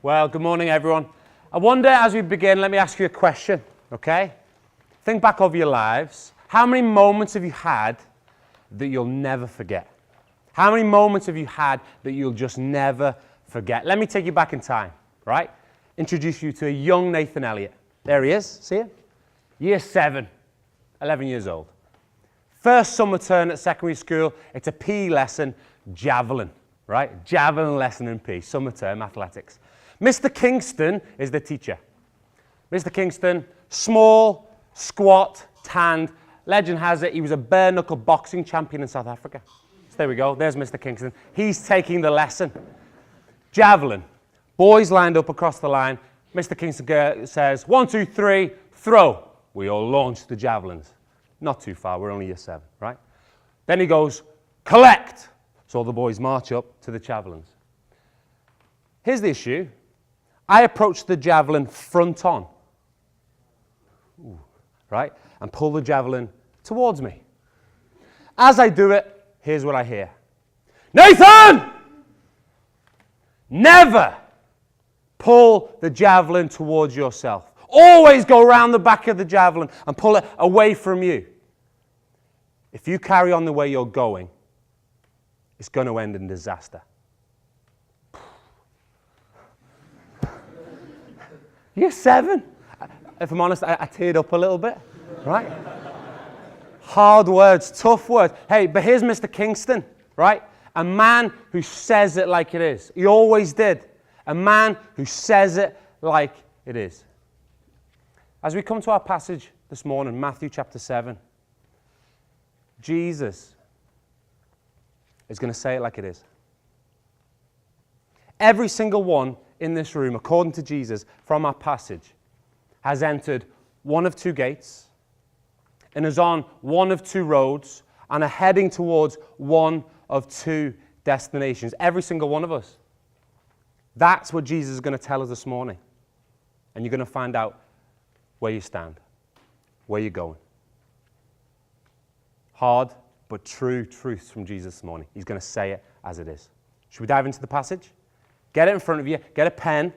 Well, good morning, everyone. I wonder, as we begin, let me ask you a question, okay? Think back over your lives. How many moments have you had that you'll never forget? How many moments have you had that you'll just never forget? Let me take you back in time, right? Introduce you to a young Nathan Elliott. There he is, see him? Year 7, 11 years old. First summer term at secondary school, it's a PE lesson, javelin, right? Javelin lesson in PE, summer term, athletics. Mr. Kingston is the teacher. Mr. Kingston, small, squat, tanned. Legend has it he was a bare-knuckle boxing champion in South Africa. So there we go, there's Mr. Kingston. He's taking the lesson. Javelin. Boys lined up across the line. Mr. Kingston says, 1, 2, 3, throw. We all launch the javelins. Not too far, we're only year 7, right? Then he goes, collect. So all the boys march up to the javelins. Here's the issue. I approach the javelin front on, right, and pull the javelin towards me. As I do it, here's what I hear. Nathan! Never pull the javelin towards yourself. Always go around the back of the javelin and pull it away from you. If you carry on the way you're going, it's going to end in disaster. Year 7. If I'm honest, I teared up a little bit, right? Hard words, tough words. Hey, but here's Mr. Kingston, right? A man who says it like it is. He always did. A man who says it like it is. As we come to our passage this morning, Matthew chapter 7, Jesus is going to say it like it is. Every single one in this room, according to Jesus, from our passage, has entered one of 2 gates and is on one of 2 roads and are heading towards one of 2 destinations. Every single one of us. That's what Jesus is going to tell us this morning. And you're going to find out where you stand, where you're going. Hard but true truths from Jesus this morning. He's going to say it as it is. Should we dive into the passage? Get it in front of you, get a pen.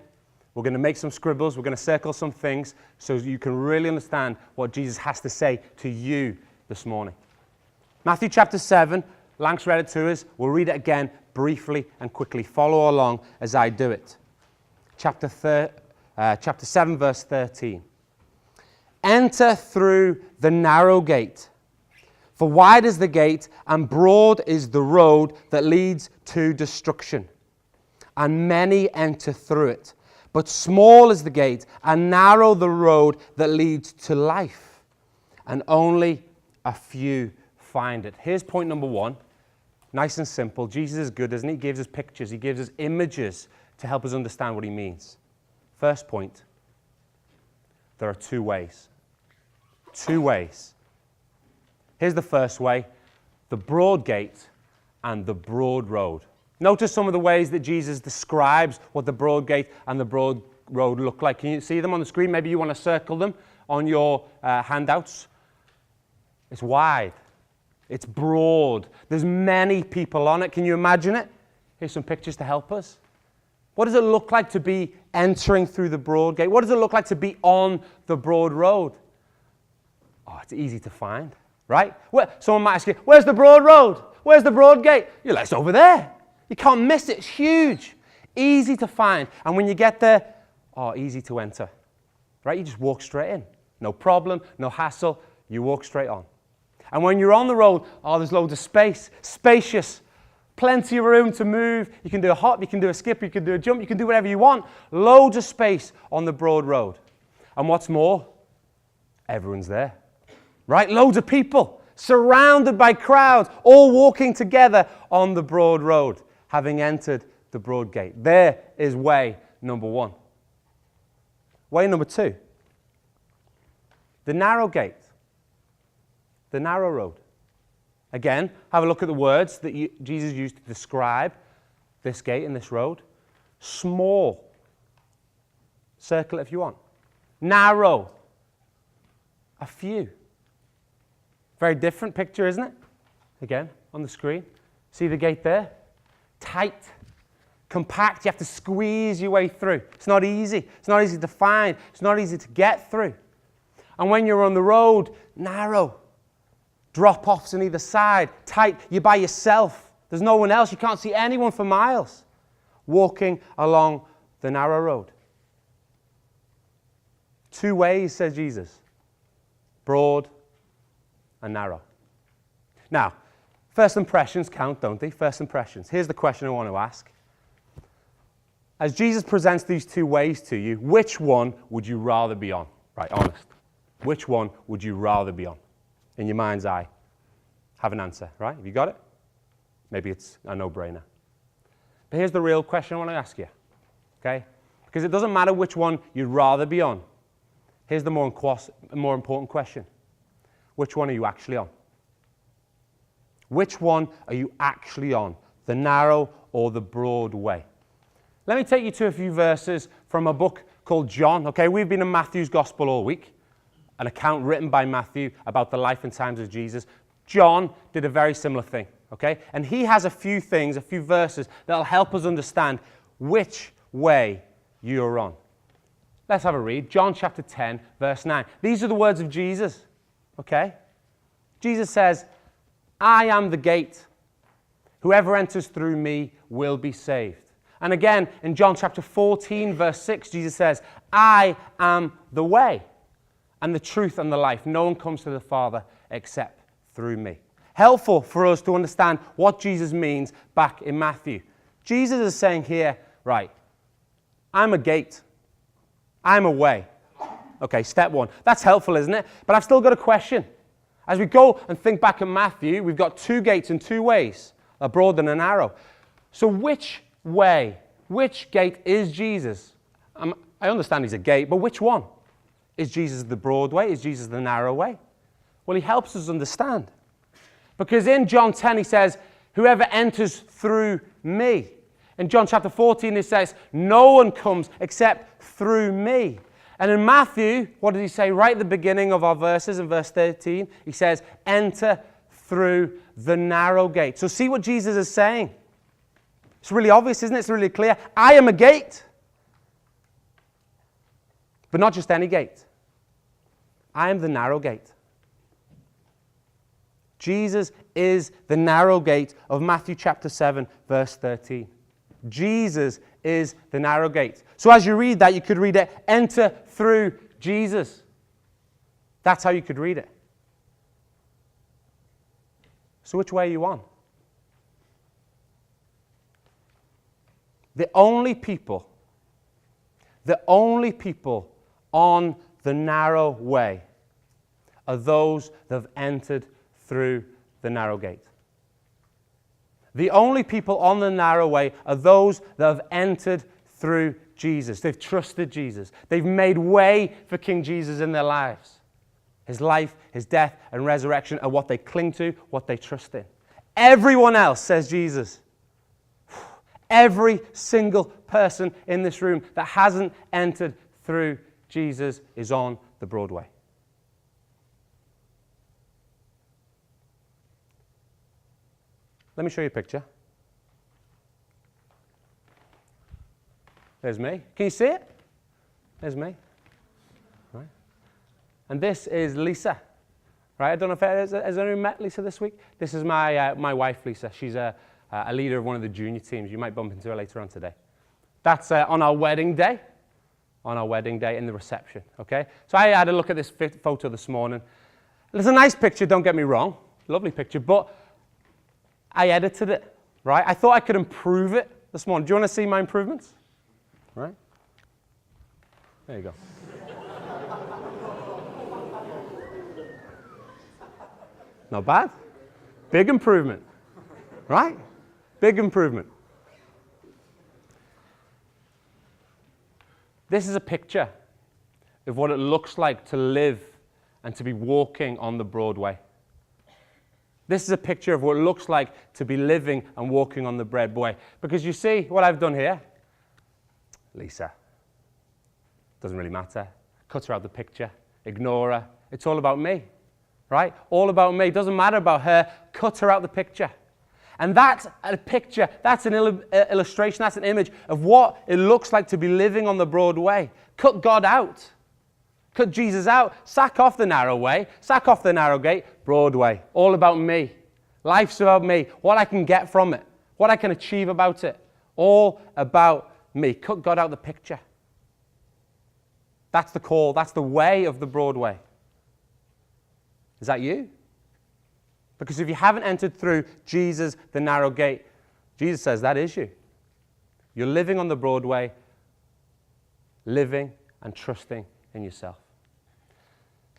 We're going to make some scribbles. We're going to circle some things so you can really understand what Jesus has to say to you this morning. Matthew chapter 7, Lank's read it to us. We'll read it again briefly and quickly. Follow along as I do it. Chapter 7, verse 13. Enter through the narrow gate. For wide is the gate and broad is the road that leads to destruction. And many enter through it. But small is the gate, and narrow the road that leads to life. And only a few find it. Here's point number 1. Nice and simple. Jesus is good, isn't he? He gives us pictures. He gives us images to help us understand what he means. First point. There are 2 ways. 2 ways. Here's the first way. The broad gate and the broad road. Notice some of the ways that Jesus describes what the broad gate and the broad road look like. Can you see them on the screen? Maybe you want to circle them on your handouts. It's wide. It's broad. There's many people on it. Can you imagine it? Here's some pictures to help us. What does it look like to be entering through the broad gate? What does it look like to be on the broad road? Oh, it's easy to find, right? Someone might ask you, where's the broad road? Where's the broad gate? You're like, it's over there. You can't miss it. It's huge. Easy to find. And when you get there, easy to enter. Right? You just walk straight in. No problem, no hassle. You walk straight on. And when you're on the road, there's loads of space. Spacious. Plenty of room to move. You can do a hop, you can do a skip, you can do a jump, you can do whatever you want. Loads of space on the broad road. And what's more, everyone's there. Right? Loads of people surrounded by crowds, all walking together on the broad road, having entered the broad gate. There is way number 1. Way number 2. The narrow gate. The narrow road. Again, have a look at the words that Jesus used to describe this gate and this road. Small. Circle it if you want. Narrow. A few. Very different picture, isn't it? Again, on the screen. See the gate there? Tight. compact. You have to squeeze your way through. It's not easy. It's not easy to find. It's not easy to get through. And when you're on the road, narrow. Drop-offs on either side. Tight. You're by yourself. There's no one else. You can't see anyone for miles. Walking along the narrow road. 2 ways, says Jesus. Broad and narrow. Now, first impressions count, don't they? First impressions. Here's the question I want to ask. As Jesus presents these 2 ways to you, which one would you rather be on? Right, honest. Which one would you rather be on? In your mind's eye. Have an answer, right? Have you got it? Maybe it's a no-brainer. But here's the real question I want to ask you, okay? Because it doesn't matter which one you'd rather be on. Here's the more important question. Which one are you actually on? Which one are you actually on? The narrow or the broad way? Let me take you to a few verses from a book called John. Okay, we've been in Matthew's Gospel all week, an account written by Matthew about the life and times of Jesus. John did a very similar thing, okay? And he has a few things, a few verses that'll help us understand which way you're on. Let's have a read. John chapter 10, verse 9. These are the words of Jesus, okay? Jesus says, I am the gate. Whoever enters through me will be saved. And again, in John chapter 14, verse 6, Jesus says, I am the way and the truth and the life. No one comes to the Father except through me. Helpful for us to understand what Jesus means back in Matthew. Jesus is saying here, right, I'm a gate. I'm a way. Okay, step 1. That's helpful, isn't it? But I've still got a question. As we go and think back in Matthew, we've got 2 gates and 2 ways, a broad and a narrow. So which way, which gate is Jesus? I understand he's a gate, but which one? Is Jesus the broad way? Is Jesus the narrow way? Well, he helps us understand. Because in John 10, he says, whoever enters through me. In John chapter 14, it says, no one comes except through me. And in Matthew, what did he say right at the beginning of our verses in verse 13? He says, enter through the narrow gate. So see what Jesus is saying. It's really obvious, isn't it? It's really clear. I am a gate. But not just any gate. I am the narrow gate. Jesus is the narrow gate of Matthew chapter 7, verse 13. Jesus is the narrow gate. So as you read that, you could read it, enter through Jesus. That's how you could read it. So which way are you on? The only people on the narrow way are those that have entered through the narrow gate. The only people on the narrow way are those that have entered through Jesus. They've trusted Jesus. They've made way for King Jesus in their lives. His life, his death, and resurrection are what they cling to, what they trust in. Everyone else, says Jesus, every single person in this room that hasn't entered through Jesus is on the broad way. Let me show you a picture. There's me. Can you see it? There's me. Right. And this is Lisa. Right? I don't know if has anyone met Lisa this week? This is my wife, Lisa. She's a leader of one of the junior teams. You might bump into her later on today. That's on our wedding day. On our wedding day in the reception. Okay? So I had a look at this photo this morning. It's a nice picture, don't get me wrong. Lovely picture, but I edited it, right? I thought I could improve it this morning. Do you want to see my improvements? Right? There you go. Not bad. Big improvement, right? Big improvement. This is a picture of what it looks like to live and to be walking on the broad way. This is a picture of what it looks like to be living and walking on the broad way. Because you see what I've done here? Lisa. Doesn't really matter. Cut her out of the picture. Ignore her. It's all about me. Right? All about me. Doesn't matter about her. Cut her out of the picture. And that's a picture, that's an illustration, that's an image of what it looks like to be living on the broad way. Cut God out. Cut Jesus out. Sack off the narrow way. Sack off the narrow gate. Broad way. All about me. Life's about me. What I can get from it. What I can achieve about it. All about me. Cut God out the picture. That's the call. That's the way of the broad way. Is that you? Because if you haven't entered through Jesus, the narrow gate, Jesus says that is you. You're living on the broad way, living and trusting in yourself.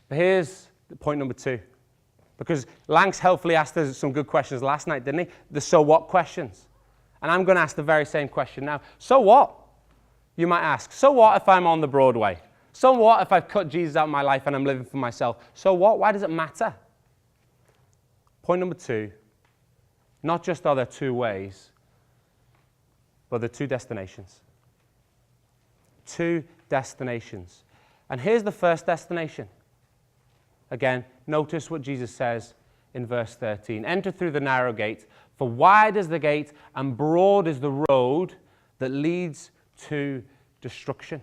But here's point number 2. Because Lanks helpfully asked us some good questions last night, didn't he? The so what questions. And I'm going to ask the very same question now. So what? You might ask, so what if I'm on the broad way? So what if I've cut Jesus out of my life and I'm living for myself? So what? Why does it matter? Point number 2, not just are there 2 ways, but there are 2 destinations. 2 destinations. And here's the first destination. Again, notice what Jesus says in verse 13. Enter through the narrow gate, for wide is the gate and broad is the road that leads to destruction.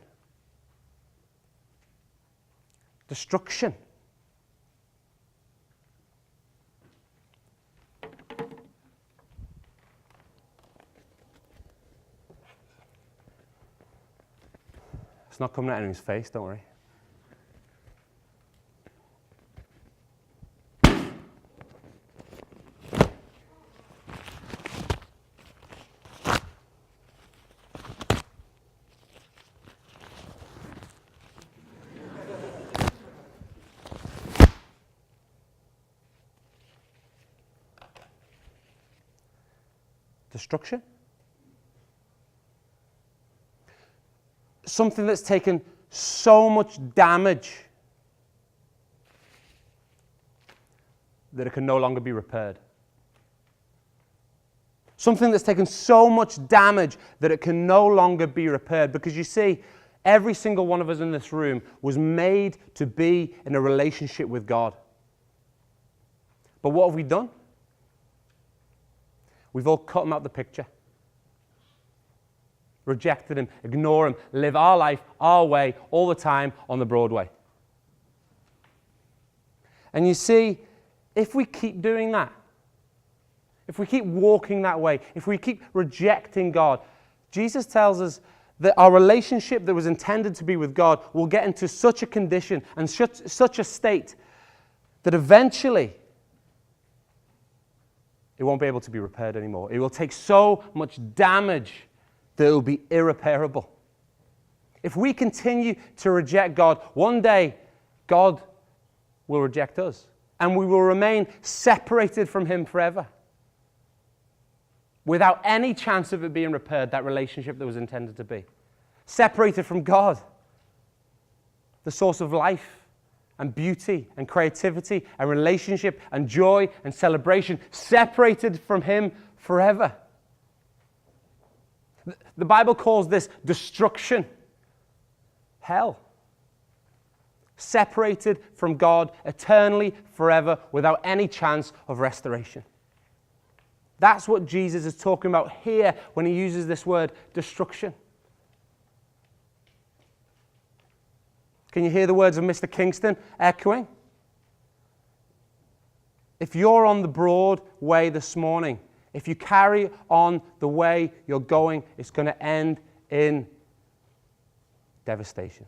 Destruction. It's not coming at anyone's face, don't worry. Destruction? Something that's taken so much damage that it can no longer be repaired. Something that's taken so much damage that it can no longer be repaired. Because you see, every single one of us in this room was made to be in a relationship with God. But what have we done? We've all cut him out of the picture. Rejected him, ignore him, live our life, our way, all the time on the broad way. And you see, if we keep doing that, if we keep walking that way, if we keep rejecting God, Jesus tells us that our relationship that was intended to be with God will get into such a condition and such a state that eventually it won't be able to be repaired anymore. It will take so much damage that it will be irreparable. If we continue to reject God, one day God will reject us and we will remain separated from him forever without any chance of it being repaired, that relationship that was intended to be. Separated from God, the source of life and beauty and creativity and relationship and joy and celebration, separated from him forever. The Bible calls this destruction, hell. Separated from God eternally, forever, without any chance of restoration. That's what Jesus is talking about here when he uses this word destruction. Can you hear the words of Mr. Kingston echoing? If you're on the broad way this morning, if you carry on the way you're going, it's going to end in devastation,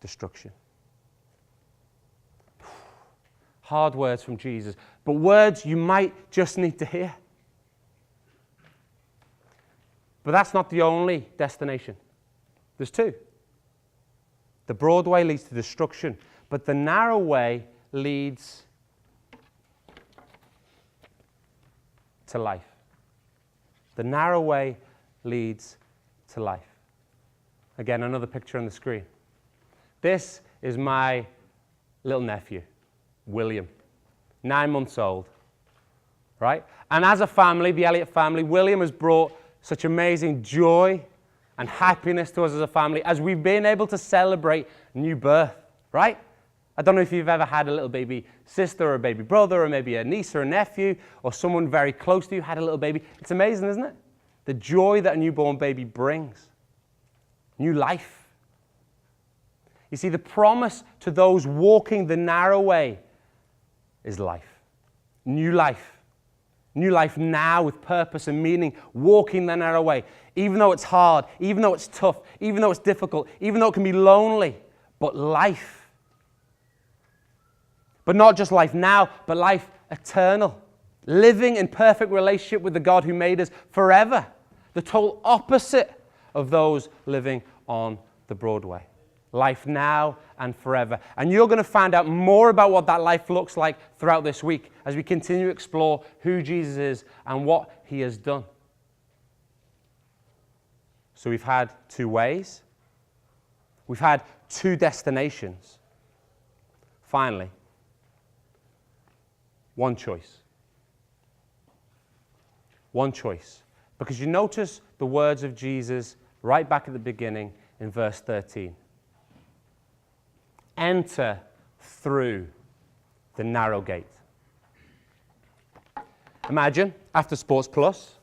destruction. Hard words from Jesus, but words you might just need to hear. But that's not the only destination. There's 2. The broad way leads to destruction, but the narrow way leads to life. The narrow way leads to life. Again, another picture on the screen. This is my little nephew, William, 9 months old, right? And as a family, the Elliott family, William has brought such amazing joy and happiness to us as a family as we've been able to celebrate new birth, right? I don't know if you've ever had a little baby sister or a baby brother or maybe a niece or a nephew or someone very close to you had a little baby. It's amazing, isn't it? The joy that a newborn baby brings. New life. You see, the promise to those walking the narrow way is life. New life. New life now with purpose and meaning, walking the narrow way. Even though it's hard, even though it's tough, even though it's difficult, even though it can be lonely, but life. But not just life now, but life eternal. Living in perfect relationship with the God who made us forever. The total opposite of those living on the broad way. Life now and forever. And you're going to find out more about what that life looks like throughout this week as we continue to explore who Jesus is and what he has done. So we've had two ways. We've had two destinations. Finally, one choice. One choice. Because you notice the words of Jesus right back at the beginning in verse 13. Enter through the narrow gate. Imagine, after Sports Plus,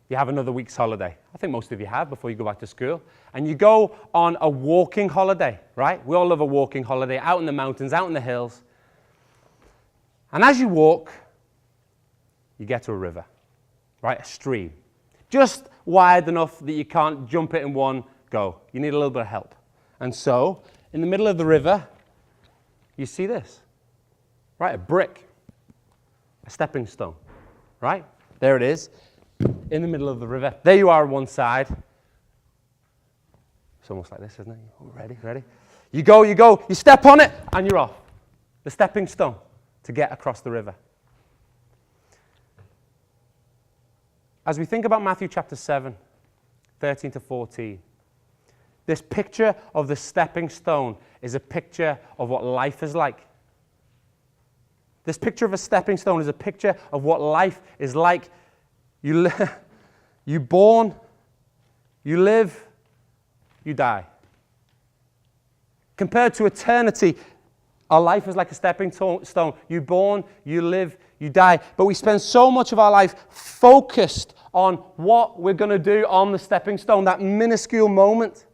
you have another week's holiday. I think most of you have before you go back to school. And you go on a walking holiday, right? We all love a walking holiday, out in the mountains, out in the hills. And as you walk, you get to a river, right? A stream. Just wide enough that you can't jump it in one go. You need a little bit of help. And so, in the middle of the river, you see this, right? A brick, a stepping stone, right? There it is, in the middle of the river. There you are on one side. It's almost like this, isn't it? Oh, ready? You go, you step on it, and you're off. The stepping stone to get across the river. As we think about Matthew chapter 7, 13 to 14, this picture of the stepping stone is a picture of what life is like. This picture of a stepping stone is a picture of what life is like. You born, you live, you die. Compared to eternity, our life is like a stepping stone. You born, you live, you die. But we spend so much of our life focused on what we're going to do on the stepping stone, that minuscule moment.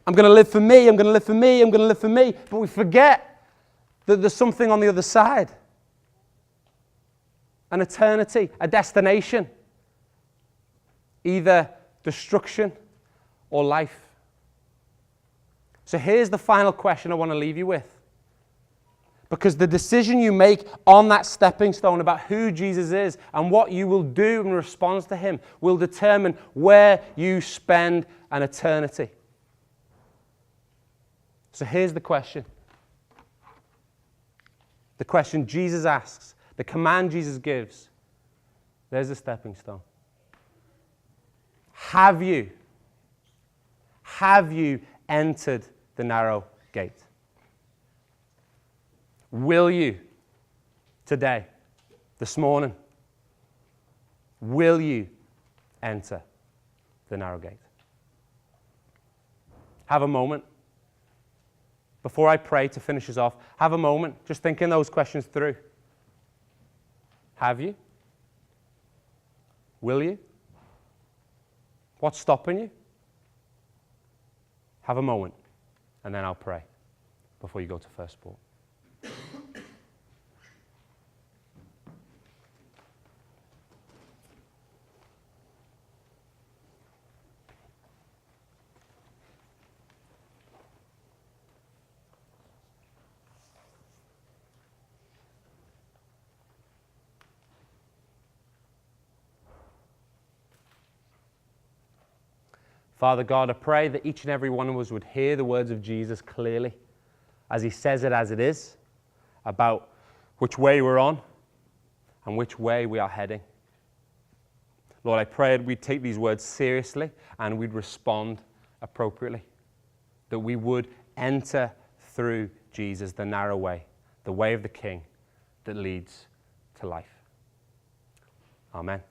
I'm going to live for me, I'm going to live for me, I'm going to live for me. But we forget that there's something on the other side. An eternity, a destination. Either destruction or life. So here's the final question I want to leave you with. Because the decision you make on that stepping stone about who Jesus is and what you will do in response to him will determine where you spend an eternity. So here's the question. The question Jesus asks, the command Jesus gives. There's the stepping stone. Have you entered the narrow gate? Will you today, this morning, will you enter the narrow gate? Have a moment. Before I pray to finish us off, have a moment just thinking those questions through. Have you? Will you? What's stopping you? Have a moment, and then I'll pray before you go to first sport. Father God, I pray that each and every one of us would hear the words of Jesus clearly as he says it as it is, about which way we're on and which way we are heading. Lord, I pray that we'd take these words seriously and we'd respond appropriately, that we would enter through Jesus, the narrow way, the way of the King that leads to life. Amen.